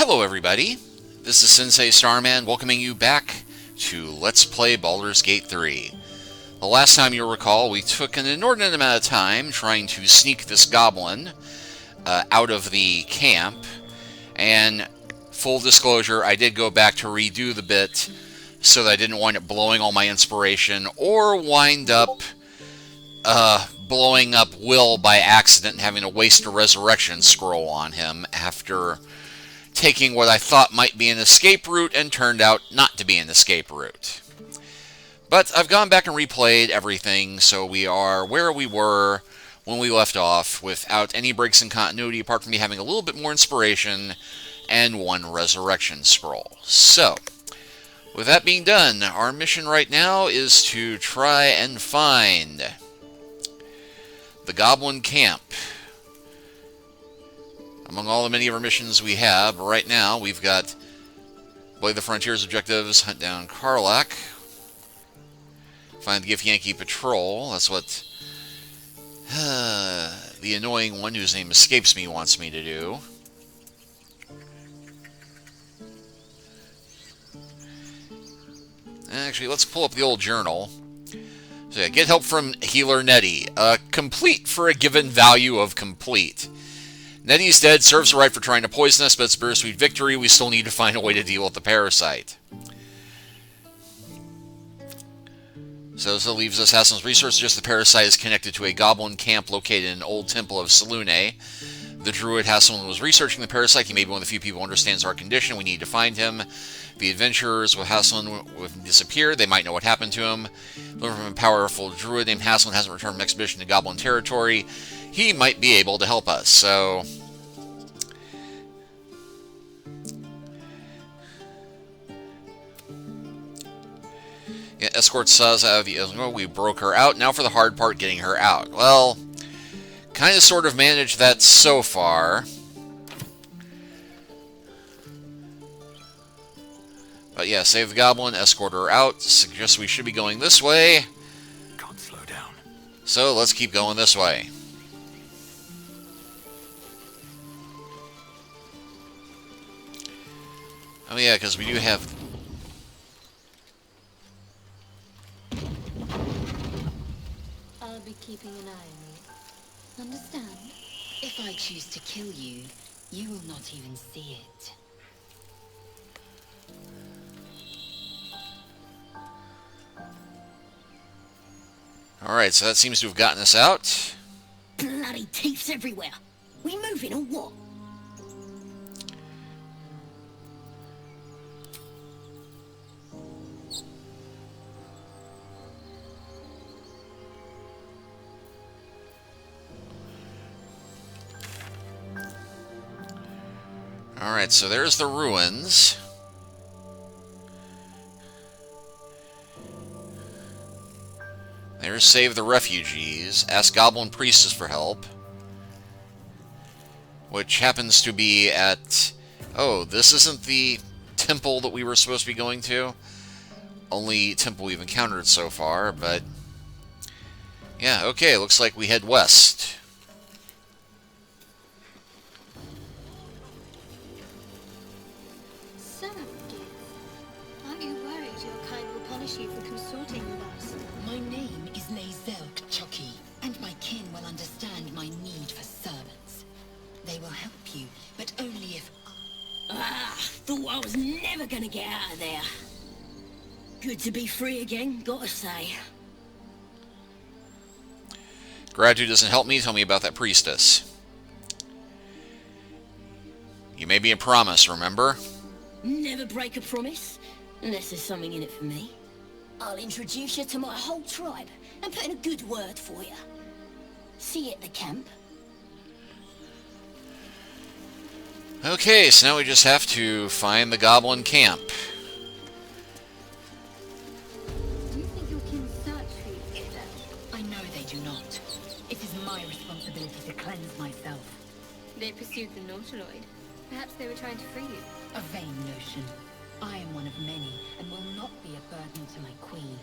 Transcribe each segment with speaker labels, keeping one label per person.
Speaker 1: Hello everybody, this is Sensei Starman welcoming you back to Let's Play Baldur's Gate 3. The last time you'll recall, we took an inordinate amount of time trying to sneak this goblin out of the camp, and full disclosure, I did go back to redo the bit so that I didn't wind up blowing all my inspiration or wind up blowing up Will by accident and having to waste a resurrection scroll on him after taking what I thought might be an escape route and turned out not to be an escape route. But I've gone back and replayed everything, so we are where we were when we left off without any breaks in continuity apart from me having a little bit more inspiration and one resurrection scroll. So, with that being done, our mission right now is to try and find the Goblin Camp. Among all the many of our missions we have, right now we've got Blade the Frontiers objectives, hunt down Karlach, find the Githyanki Patrol. That's what the annoying one whose name escapes me wants me to do. Actually, let's pull up the old journal. So yeah, get help from Healer Nettie. Complete for a given value of complete. Nettie's dead, serves her right for trying to poison us, but it's a bittersweet victory. We still need to find a way to deal with the parasite. So this leaves us Haslam's resource. Just the parasite is connected to a goblin camp located in an old temple of Selune. The druid Haslam was researching the parasite. He may be one of the few people who understands our condition. We need to find him. The adventurers with Haslam disappeared. They might know what happened to him. Learn from a powerful druid named Haslam hasn't returned from an expedition to Goblin territory. He might be able to help us, so yeah, escort Saz out of the we broke her out. Now for the hard part, getting her out. Well, kind of sort of managed that so far. But yeah, save the goblin, escort her out. Suggest we should be going this way.
Speaker 2: Can't slow down.
Speaker 1: So let's keep going this way. Oh yeah, because we do have...
Speaker 3: I'll be keeping an eye on you. Understand?
Speaker 4: If I choose to kill you, you will not even see it.
Speaker 1: Alright, so that seems to have gotten us out.
Speaker 4: Bloody teeths everywhere. We moving or what?
Speaker 1: Alright, so there's the ruins. There's Save the Refugees. Ask Goblin Priestess for help. Which happens to be at... Oh, this isn't the temple that we were supposed to be going to. Only temple we've encountered so far, but... Yeah, okay, looks like we head west.
Speaker 3: So, Gith, aren't you worried your kind will punish you for consorting with us?
Speaker 4: My name is Lazelk Chucky, and my kin will understand my need for servants. They will help you, but only if...
Speaker 5: Thought I was never gonna get out of there. Good to be free again, gotta say.
Speaker 1: Gratitude doesn't help me. Tell me about that priestess. You made me a promise, remember?
Speaker 5: Never break a promise, unless there's something in it for me. I'll introduce you to my whole tribe and put in a good word for you. See you at the camp.
Speaker 1: Okay, so now we just have to find the Goblin Camp.
Speaker 3: Do you think your kin search for you, Gith?
Speaker 4: I know they do not. It is my responsibility to cleanse myself.
Speaker 3: They pursued the Nautiloid. Perhaps they were trying to free you.
Speaker 4: A vain notion. I am one of many, and will not be a burden to my queen.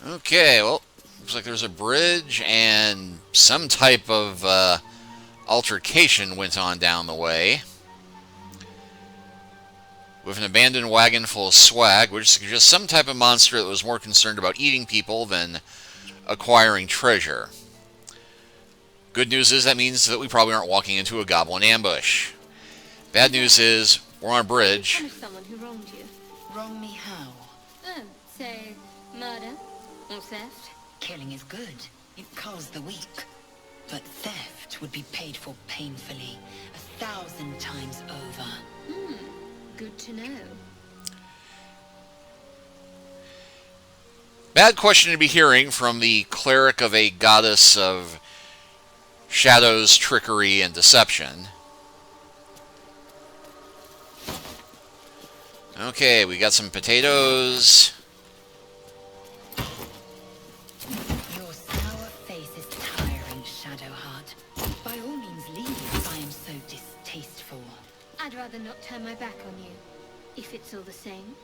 Speaker 1: Okay, well, looks like there's a bridge and some type of altercation went on down the way. With an abandoned wagon full of swag, which suggests some type of monster that was more concerned about eating people than acquiring treasure. Good news is that means that we probably aren't walking into a goblin ambush. Bad news is we're on a bridge.
Speaker 5: Punish someone who wronged you.
Speaker 4: Wrong me how?
Speaker 5: Oh, say murder or theft.
Speaker 4: Killing is good. It calls the weak. But theft would be paid for painfully, 1,000 times over.
Speaker 5: Good to know.
Speaker 1: Bad question to be hearing from the cleric of a goddess of shadows, trickery, and deception. Okay, we got some potatoes.
Speaker 4: Your sour face is tiring, Shadowheart. By all means leave if I am so distasteful.
Speaker 5: I'd rather not turn my back on you, if it's all the same.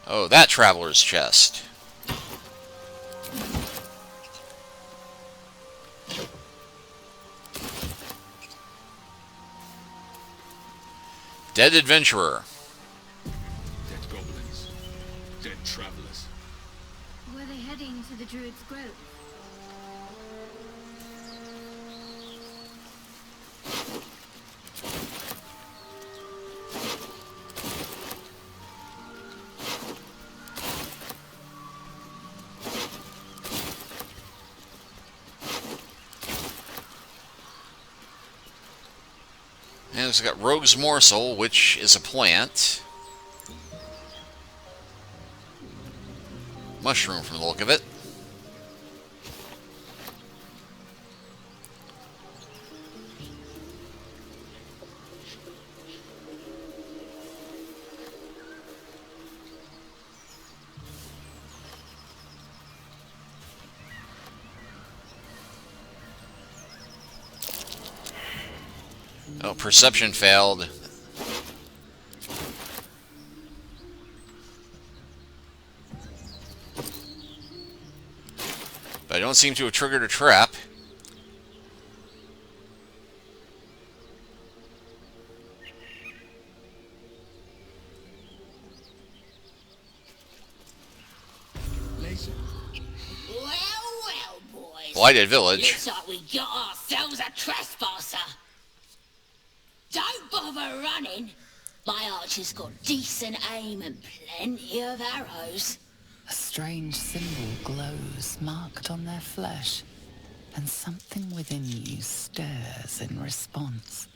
Speaker 1: Oh, that traveler's chest. Dead adventurer.
Speaker 2: Dead goblins. Dead travelers.
Speaker 3: Were they heading to the Druid's Grove?
Speaker 1: And it's got Rogue's Morsel, which is a plant. Mushroom from the look of it. Oh, perception failed. But I don't seem to have triggered a trap.
Speaker 2: Laser.
Speaker 5: Well, boys.
Speaker 1: Blighted Village.
Speaker 5: Looks like we got ourselves a trespasser. Don't bother running. My archer's got decent aim and plenty of arrows.
Speaker 4: A strange symbol glows, marked on their flesh, and something within you stirs in response.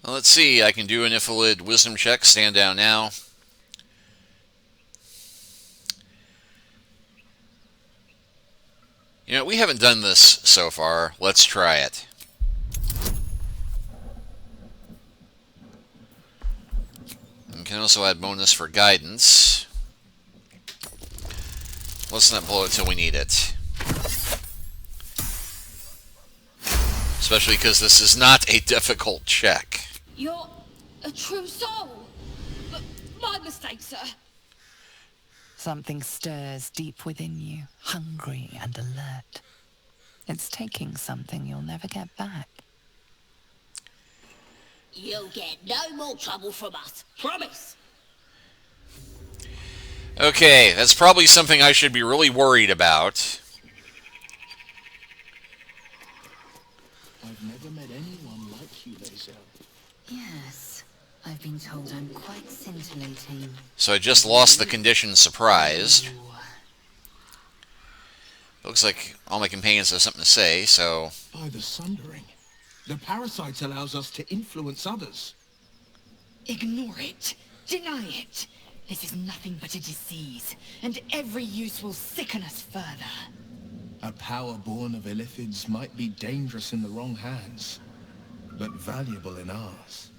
Speaker 1: Well, let's see. I can do an Infiltrate wisdom check. Stand down now. You know, we haven't done this so far. Let's try it. And can also add bonus for guidance. Let's not blow it till we need it. Especially because this is not a difficult check.
Speaker 5: You're a true soul. My mistake, sir.
Speaker 4: Something stirs deep within you, hungry and alert. It's taking something you'll never get back.
Speaker 5: You'll get no more trouble from us. Promise.
Speaker 1: Okay, that's probably something I should be really worried about.
Speaker 2: I've never met anyone like you, Laser.
Speaker 4: Yes, I've been told I'm quite scintillating.
Speaker 1: So I just lost the condition surprised. Looks like all my companions have something to say, so...
Speaker 2: By the Sundering. The parasite allows us to influence others.
Speaker 6: Ignore it. Deny it. This is nothing but a disease, and every use will sicken us further.
Speaker 2: A power born of illithids might be dangerous in the wrong hands, but valuable in ours.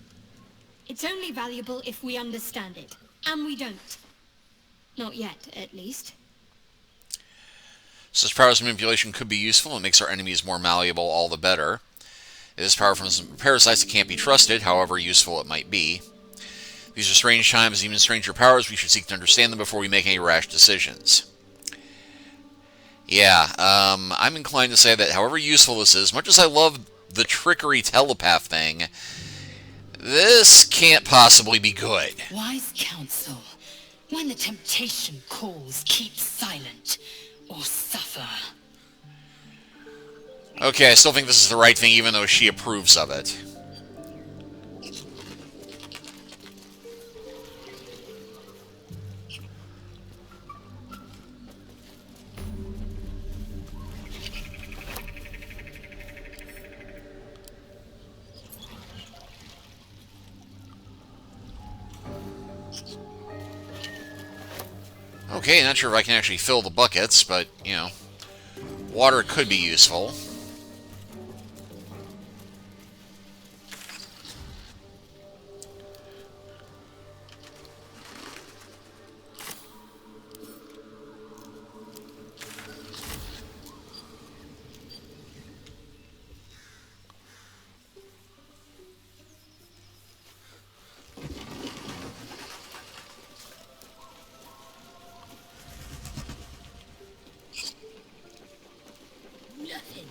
Speaker 3: It's only valuable if we understand it. And we don't. Not yet, at least.
Speaker 1: Such powers of manipulation could be useful and makes our enemies more malleable, all the better. It is power from some parasites that can't be trusted, however useful it might be. These are strange times, even stranger powers. We should seek to understand them before we make any rash decisions. Yeah, I'm inclined to say that however useful this is, much as I love the trickery telepath thing, this can't possibly be good.
Speaker 6: Wise counsel. When the temptation calls, keep silent or suffer.
Speaker 1: Okay, I still think this is the right thing, even though she approves of it. Okay, not sure if I can actually fill the buckets, but, you know, water could be useful.
Speaker 5: Nothing.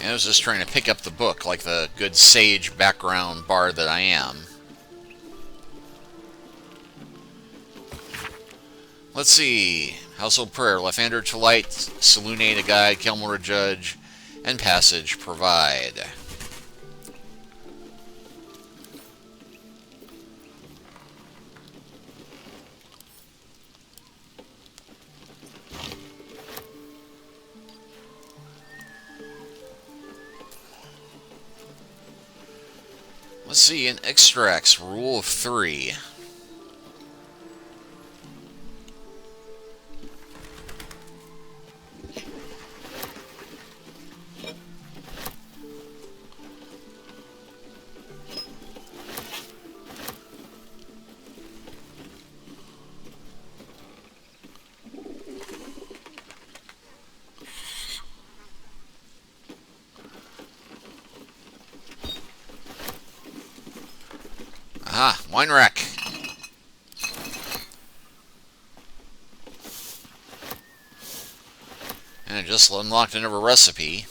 Speaker 1: I was just trying to pick up the book, like the good sage background bard that I am. Let's see. Household Prayer, Lathander to Light, Salune to Guide, Kelmore to Judge, and Passage Provide. Let's see, in extracts, rule of 3. Aha, wine rack. And I just unlocked another recipe.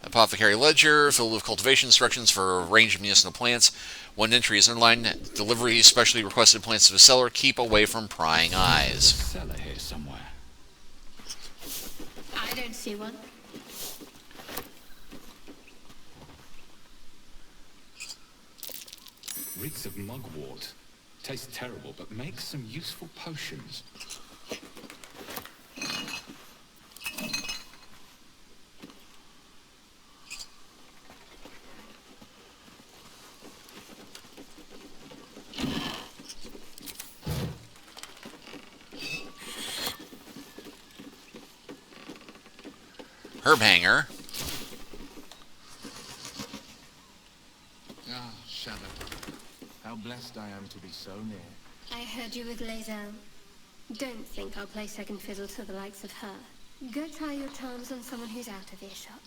Speaker 1: Apothecary ledger, filled with cultivation instructions for a range of medicinal plants. One entry is underlined. Delivery specially requested plants to the cellar. Keep away from prying eyes.
Speaker 2: Cellar here somewhere.
Speaker 3: I don't see one.
Speaker 2: Reeks of mugwort. Tastes terrible, but makes some useful potions.
Speaker 1: Herb hanger.
Speaker 2: Ah, Shadow. How blessed I am to be so near.
Speaker 3: I heard you with Lae'zel. Don't think I'll play second fiddle to the likes of her. Go try your charms on someone who's out of earshot.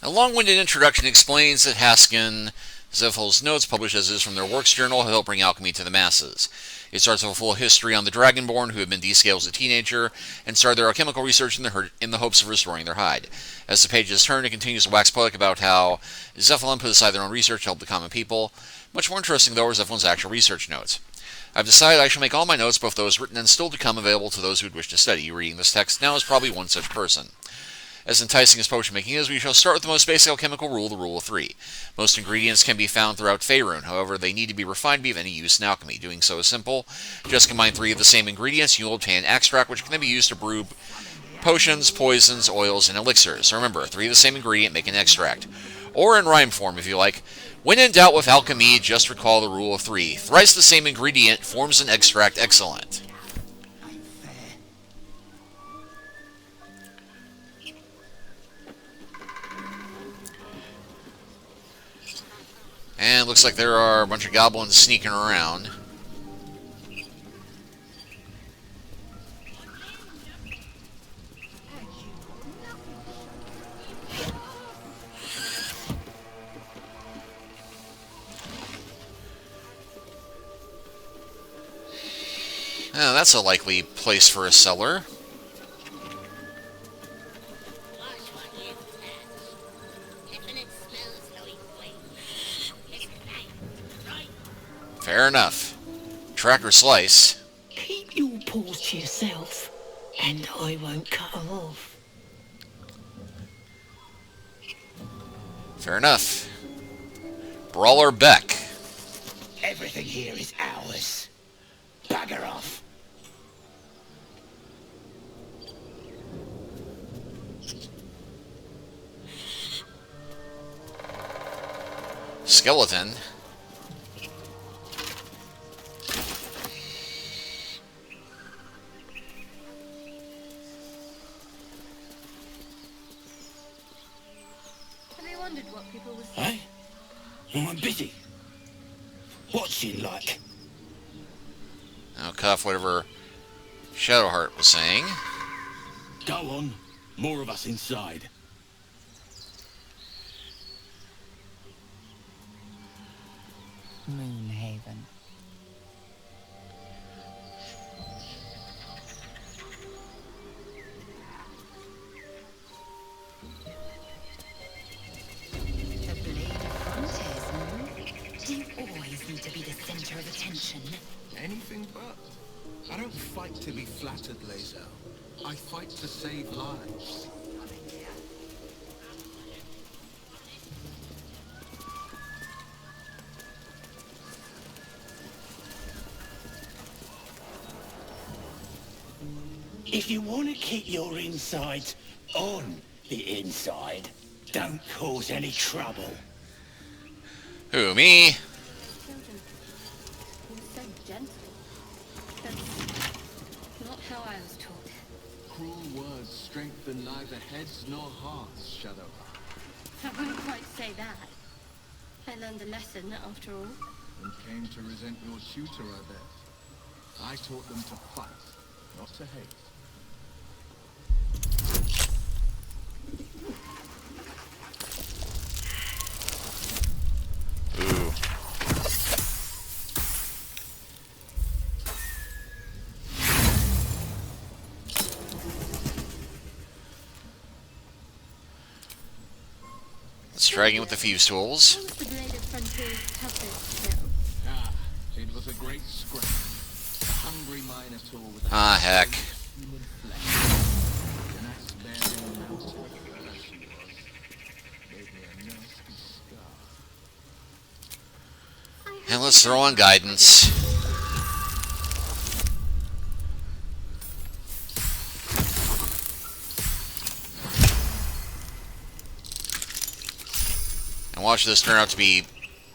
Speaker 1: A long-winded introduction explains that Haskin Zephyll's notes, published as is from their works journal, help bring alchemy to the masses. It starts with a full history on the Dragonborn, who had been descaled as a teenager, and started their alchemical research in the hopes of restoring their hide. As the pages turn, it continues to wax poetic about how Zephyllon put aside their own research to help the common people. Much more interesting, though, are Zephyllon's actual research notes. I've decided I shall make all my notes, both those written and still to come, available to those who would wish to study. Reading this text now is probably one such person. As enticing as potion making is, we shall start with the most basic alchemical rule, the rule of 3. Most ingredients can be found throughout Faerun, however, they need to be refined to be of any use in alchemy. Doing so is simple. Just combine 3 of the same ingredients, you will obtain an extract, which can then be used to brew potions, poisons, oils, and elixirs. So remember, 3 of the same ingredient make an extract. Or in rhyme form, if you like. When in doubt with alchemy, just recall the rule of 3. Thrice the same ingredient forms an extract excellent. And looks like there are a bunch of goblins sneaking around. Oh, that's a likely place for a cellar. Fair enough. Track or slice.
Speaker 5: Keep your paws to yourself, and I won't cut them off.
Speaker 1: Fair enough. Brawler Beck.
Speaker 7: Everything here is ours. Bugger off.
Speaker 1: Skeleton.
Speaker 3: Have you wondered what people will say?
Speaker 7: Eh? Oh, I'm busy. What's she like?
Speaker 1: I'll cut off whatever Shadowheart was saying.
Speaker 7: Go on. More of us inside.
Speaker 6: Moonhaven.
Speaker 4: The blade of frontiers, Do you always need to be the center of attention?
Speaker 2: Anything but. I don't fight to be flattered, Lae'zel. I fight to save lives.
Speaker 7: If you want to keep your insides on the inside, don't cause any trouble.
Speaker 1: Who, me?
Speaker 3: Children. You're so gentle. That's not how I was taught.
Speaker 2: Cruel words strengthen neither heads nor hearts, Shadowheart.
Speaker 3: I wouldn't quite say that. I learned a lesson, after all.
Speaker 2: And came to resent your tutor, I bet. I taught them to fight, not to hate.
Speaker 1: Ooh. Let's try again with the fuse tools.
Speaker 3: What was the Blade of Frontier's toughest kill?
Speaker 2: Ah, it was a great scrap. A hungry minotaur with a
Speaker 1: Ah, heck.
Speaker 2: human flesh. An axe-bearing mountain. There she was. Gave me a nasty scar.
Speaker 1: And let's throw on guidance. And watch this turn out to be,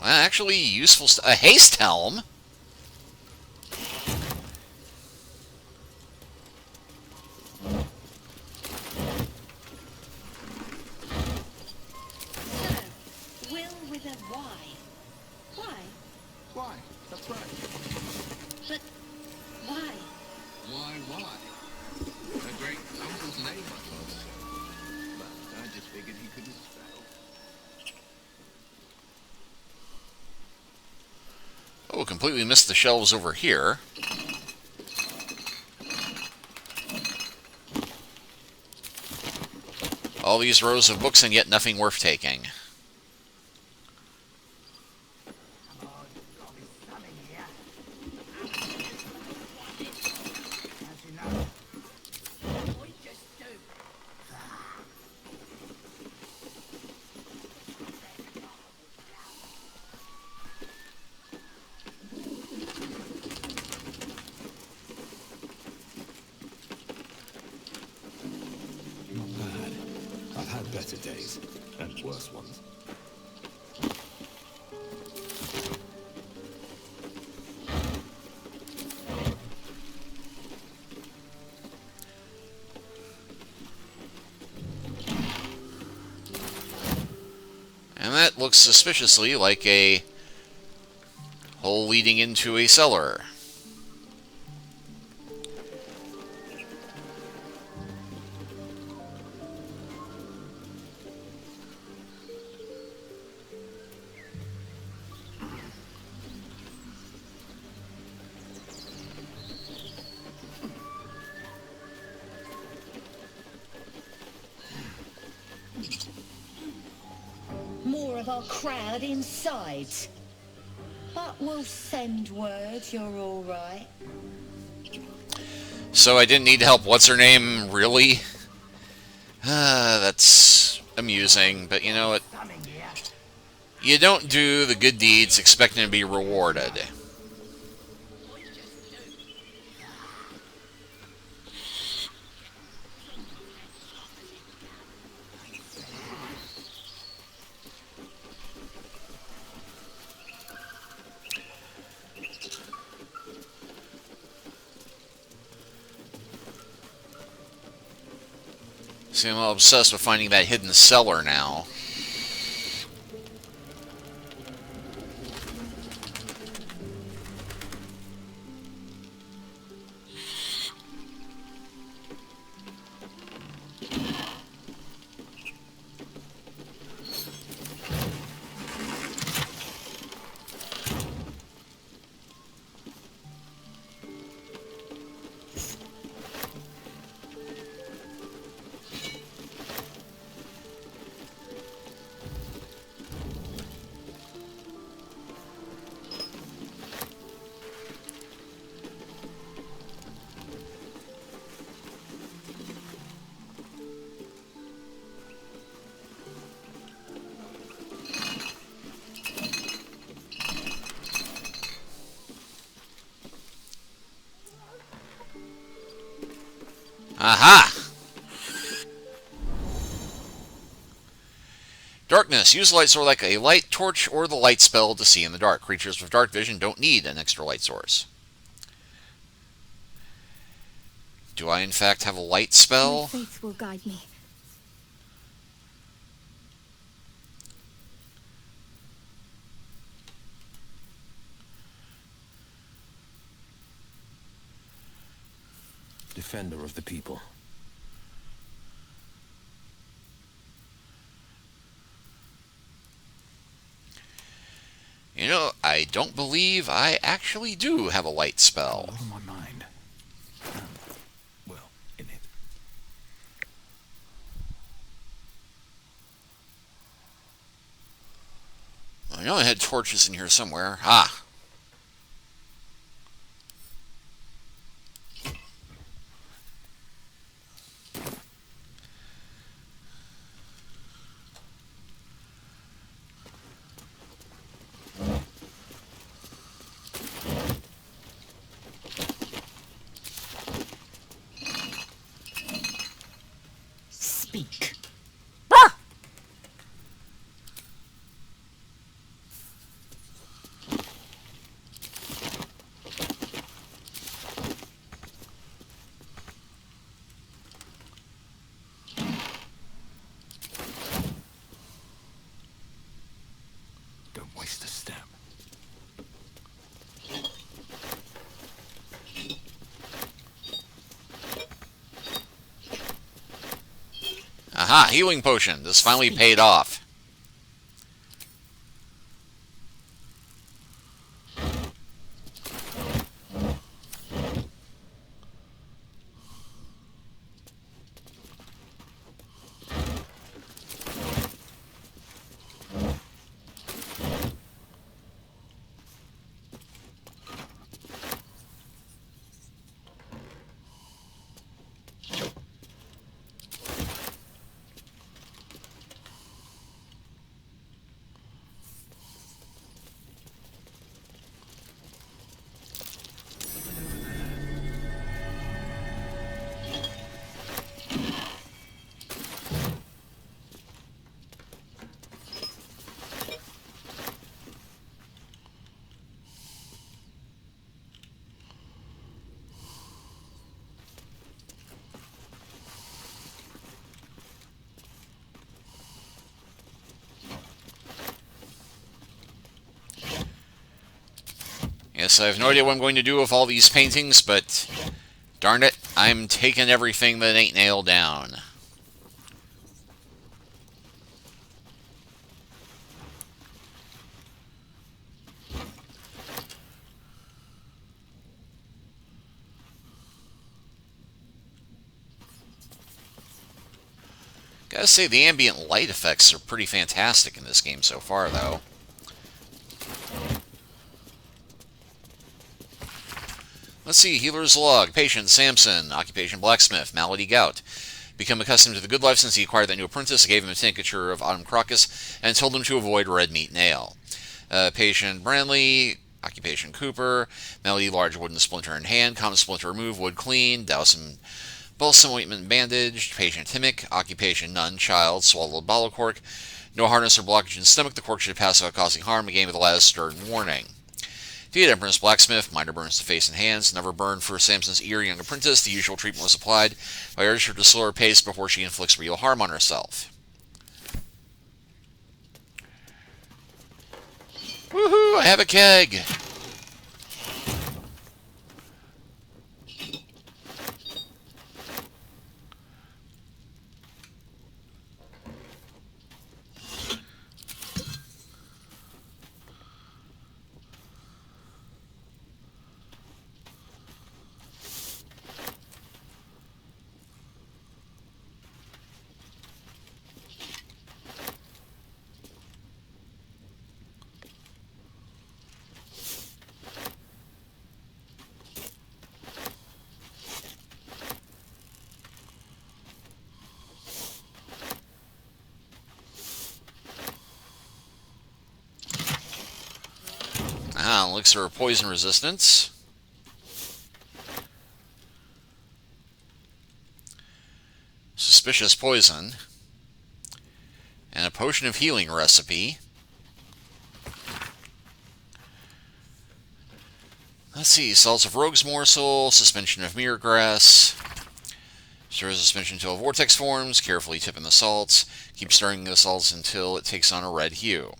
Speaker 1: well, actually useful a haste helm.
Speaker 5: So, will with a Y. Why?
Speaker 2: Why? That's right.
Speaker 5: But why?
Speaker 2: Why? A great uncle's name, I thought so. But I just figured he couldn't spell.
Speaker 1: Oh, completely missed the shelves over here. All these rows of books and yet nothing worth taking.
Speaker 2: better days, and worse ones.
Speaker 1: And that looks suspiciously like a hole leading into a cellar.
Speaker 4: More of our crowd inside. But we'll send word you're all right.
Speaker 1: So I didn't need help. What's her name? Really? That's amusing, but you know what? You don't do the good deeds expecting to be rewarded. See, I'm all obsessed with finding that hidden cellar now. Aha! Darkness. Use a light source like a light torch or the light spell to see in the dark. Creatures with dark vision don't need an extra light source. Do I in fact have a light
Speaker 3: My
Speaker 1: spell?
Speaker 3: faith will guide me.
Speaker 2: Defender of the people.
Speaker 1: You know, I don't believe I actually do have a light spell.
Speaker 2: A lot on my mind. Well, in it.
Speaker 1: I know I had torches in here somewhere. Ah!
Speaker 6: Speak.
Speaker 2: Don't waste a step.
Speaker 1: Aha! Healing potion. This finally paid off. Yes, I have no idea what I'm going to do with all these paintings, but darn it, I'm taking everything that ain't nailed down. Gotta say, the ambient light effects are pretty fantastic in this game so far, though. Let's see, Healer's Log. Patient, Samson. Occupation, Blacksmith. Malady, Gout. Become accustomed to the good life since he acquired that new apprentice. I gave him a tincture of Autumn Crocus and told him to avoid red meat and ale. Patient, Branley. Occupation, Cooper. Malady, large wooden splinter in hand. Common splinter remove, wood clean. Douse him balsam ointment bandaged. Patient, Timic. Occupation, Nun. Child. Swallowed bottle cork. No hardness or blockage in stomach. The cork should pass without causing harm. A game with the last stern warning. Defeated Empress Blacksmith, minor burns to face and hands, never burned for Samson's ear young apprentice. The usual treatment was applied, but I urged her to slow her pace before she inflicts real harm on herself. Woohoo! I have a keg! Elixir of poison resistance. Suspicious poison. And a potion of healing recipe. Let's see, salts of rogue's morsel, suspension of mirror grass. Stir the suspension until a vortex forms, carefully tip in the salts. Keep stirring the salts until it takes on a red hue.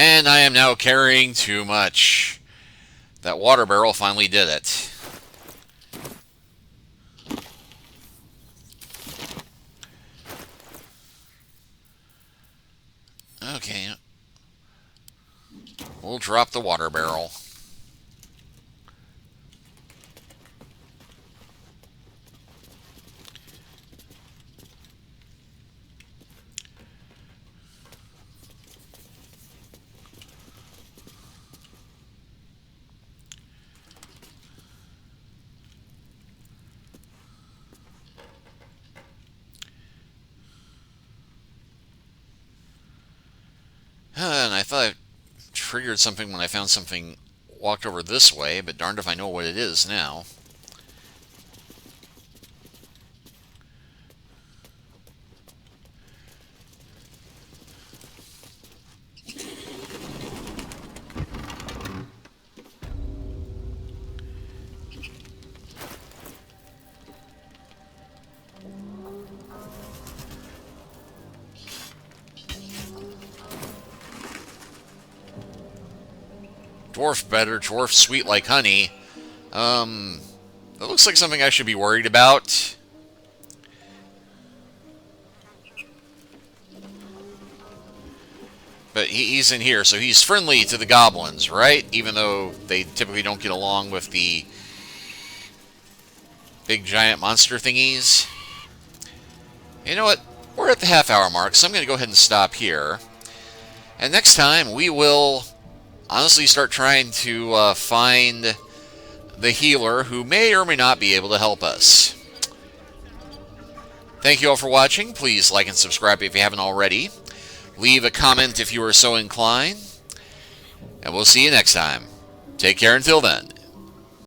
Speaker 1: And I am now carrying too much. That water barrel finally did it. Okay. We'll drop the water barrel. And I thought I triggered something when I found something walked over this way, but darned if I know what it is now. Dwarf better, dwarf sweet like honey. That looks like something I should be worried about. But he's in here, so he's friendly to the goblins, right? Even though they typically don't get along with the big giant monster thingies. You know what? We're at the half-hour mark, so I'm going to go ahead and stop here. And next time, we will honestly start trying to find the healer who may or may not be able to help us. Thank you all for watching. Please like and subscribe if you haven't already. Leave a comment if you are so inclined. And we'll see you next time. Take care until then.